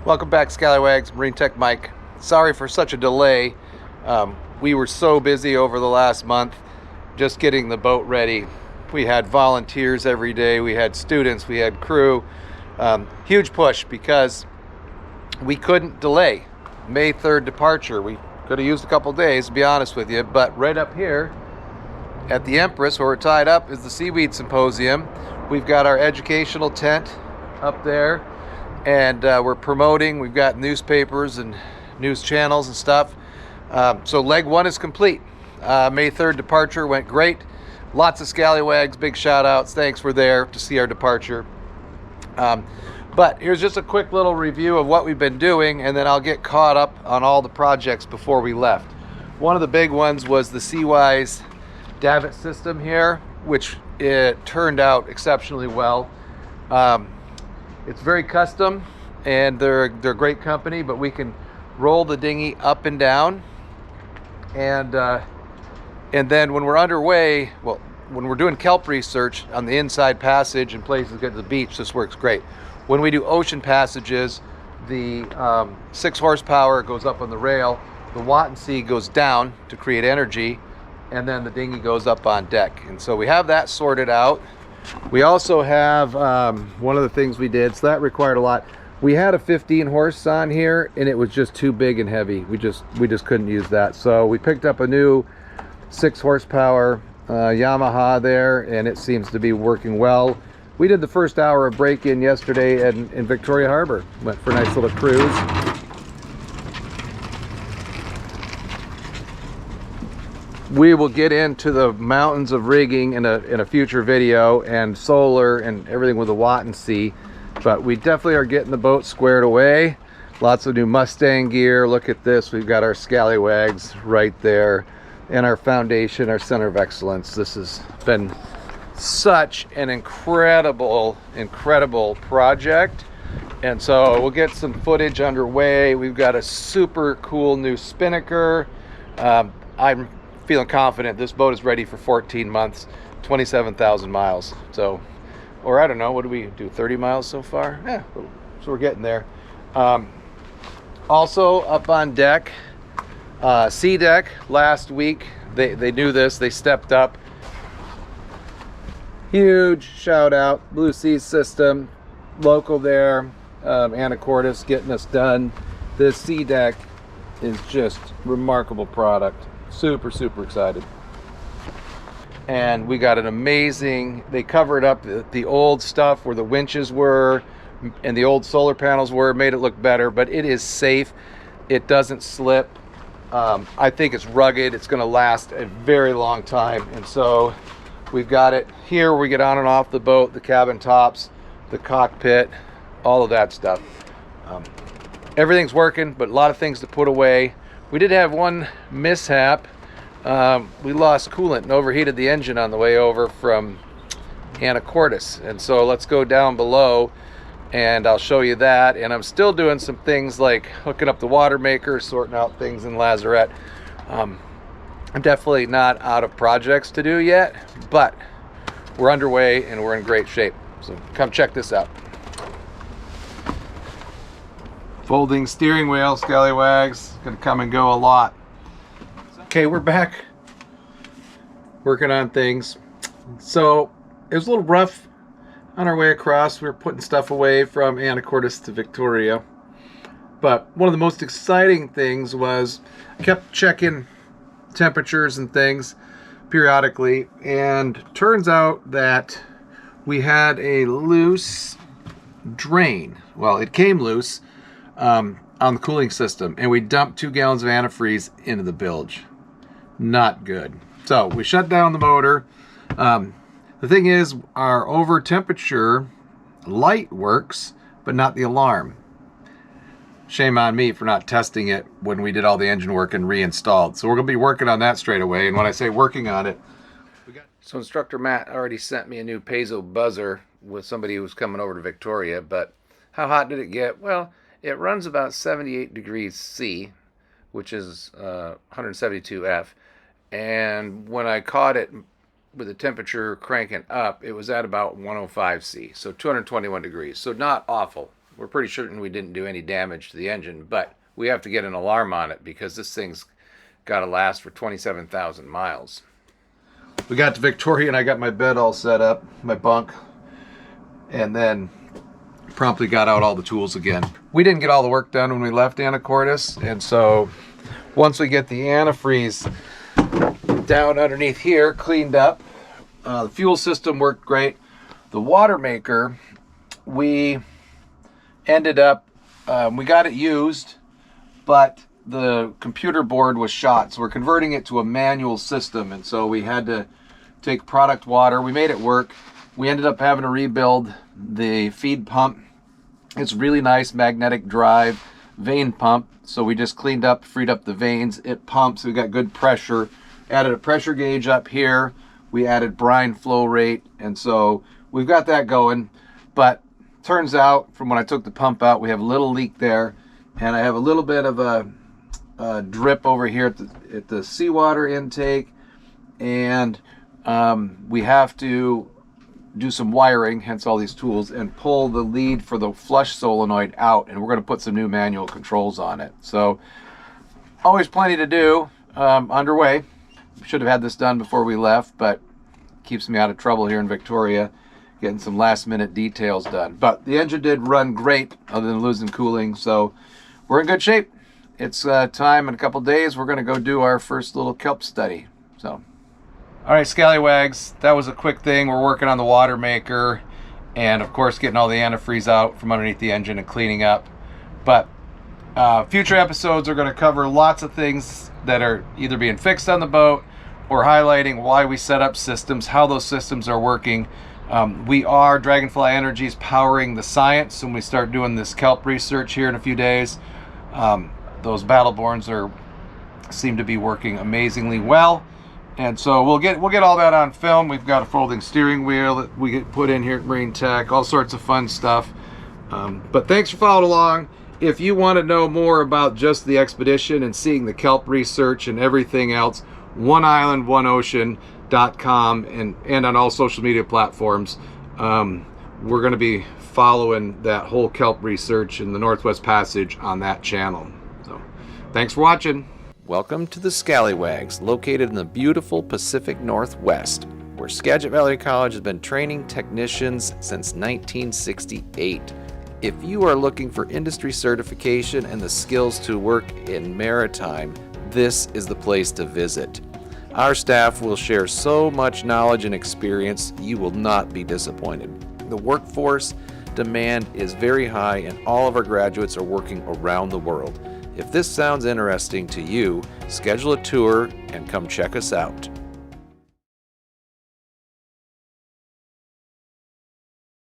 Welcome back, Skallywag's Marine Tech Mike. Sorry for such a delay. We were so busy over the last month just getting the boat ready. We had volunteers every day, we had students, we had crew. Huge push because we couldn't delay May 3rd departure. We could have used a couple days, to be honest with you, but right up here at the Empress, where we're tied up, is the Seaweed Symposium. We've got our educational tent up there, and we're promoting. We've got newspapers and news channels and stuff. So leg one is complete. May 3rd departure went great. Lots of Scallywags, big shout outs. Thanks, we're there to see our departure. But here's just a quick little review of what we've been doing, and then I'll get caught up on all the projects before we left. One of the big ones was the Seawise davit system here, which it turned out exceptionally well. It's very custom, and they're a great company, but we can roll the dinghy up and down, and then when we're underway, well, when we're doing kelp research on the inside passage and places to get to the beach, this works great. When we do ocean passages, the 6 horsepower goes up on the rail, the watt and sea goes down to create energy, and then the dinghy goes up on deck. And so we have that sorted out. We also have one of the things we did, so that required a lot. We had a 15 horse on here, and it was just too big and heavy. We just couldn't use that. So we picked up a new 6 horsepower Yamaha there, and it seems to be working well. We did the first hour of break-in yesterday in Victoria Harbor. Went for a nice little cruise. We will get into the mountains of rigging in a future video, and solar and everything with the watt and sea, but we definitely are getting the boat squared away. Lots of new Mustang gear. Look at this, we've got our Scallywags right there, and our foundation, our center of excellence. This has been such an incredible project, and so we'll get some footage underway. We've got a super cool new spinnaker. I'm feeling confident this boat is ready for 14 months, 27,000 miles. So, or I don't know, what do we do, 30 miles so far? Yeah, so we're getting there. Also up on deck, Sea Deck last week, they knew this, they stepped up. Huge shout out, Blue Sea System, local there, Anacortes getting us done. This Sea Deck is just remarkable product. Super excited. And we got an amazing, they covered up the old stuff where the winches were and the old solar panels were, made it look better, but it is safe. It doesn't slip. I think it's rugged. It's going to last a very long time. And so we've got it here where we get on and off the boat, the cabin tops, the cockpit, all of that stuff. Everything's working, but a lot of things to put away. We did have one mishap. We lost coolant and overheated the engine on the way over from Anacortes. And so let's go down below and I'll show you that. And I'm still doing some things like hooking up the water maker, sorting out things in Lazarette. I'm definitely not out of projects to do yet, but we're underway and we're in great shape. So come check this out. Folding steering wheel, Scallywags, gonna come and go a lot. Okay, we're back working on things. So it was a little rough on our way across. We were putting stuff away from Anacortes to Victoria, but one of the most exciting things was I kept checking temperatures and things periodically, and turns out that we had a loose drain. Well, it came loose on the cooling system, and we dumped 2 gallons of antifreeze into the bilge. Not good. So we shut down the motor. The thing is, our over temperature light works, but not the alarm. Shame on me for not testing it when we did all the engine work and reinstalled. So we're going to be working on that straight away. And when I say working on it, so Instructor Matt already sent me a new piezo buzzer with somebody who was coming over to Victoria. But how hot did it get? Well, it runs about 78 degrees C, which is 172 F. And when I caught it with the temperature cranking up, it was at about 105 C, so 221 degrees. So not awful, we're pretty certain we didn't do any damage to the engine, but we have to get an alarm on it because this thing's got to last for 27,000 miles. We got to Victoria and I got my bed all set up, my bunk, and then promptly got out all the tools again. We didn't get all the work done when we left Anacortes, and so once we get the antifreeze down underneath here cleaned up, the fuel system worked great. The water maker, we ended up, we got it used, but the computer board was shot, so we're converting it to a manual system, and so we had to take product water. We made it work. We ended up having to rebuild the feed pump. It's really nice magnetic drive vein pump, so we just cleaned up, freed up the veins. It pumps, we got good pressure. Added a pressure gauge up here. We added brine flow rate, and so we've got that going. But turns out, from when I took the pump out, we have a little leak there, and I have a little bit of a drip over here at the seawater intake, and we have to do some wiring, hence all these tools, and pull the lead for the flush solenoid out, and we're going to put some new manual controls on it. So always plenty to do, underway. Should have had this done before we left, but keeps me out of trouble here in Victoria, getting some last minute details done. But the engine did run great other than losing cooling, so we're in good shape. It's time in a couple days we're going to go do our first little kelp study. So, all right, Skallywag's, that was a quick thing. We're working on the water maker and of course getting all the antifreeze out from underneath the engine and cleaning up. But future episodes are going to cover lots of things that are either being fixed on the boat or highlighting why we set up systems, how those systems are working. We are, Dragonfly Energy's, powering the science when we start doing this kelp research here in a few days. Those Battleborns seem to be working amazingly well, and so we'll get all that on film. We've got a folding steering wheel that we get put in here at Marine Tech, all sorts of fun stuff. But thanks for following along. If you want to know more about just the expedition and seeing the kelp research and everything else, oneislandoneocean.com and on all social media platforms. We're going to be following that whole kelp research in the Northwest Passage on that channel. So, thanks for watching. Welcome to the Skallywag's, located in the beautiful Pacific Northwest, where Skagit Valley College has been training technicians since 1968. If you are looking for industry certification and the skills to work in maritime, this is the place to visit. Our staff will share so much knowledge and experience, you will not be disappointed. The workforce demand is very high and all of our graduates are working around the world. If this sounds interesting to you, schedule a tour and come check us out.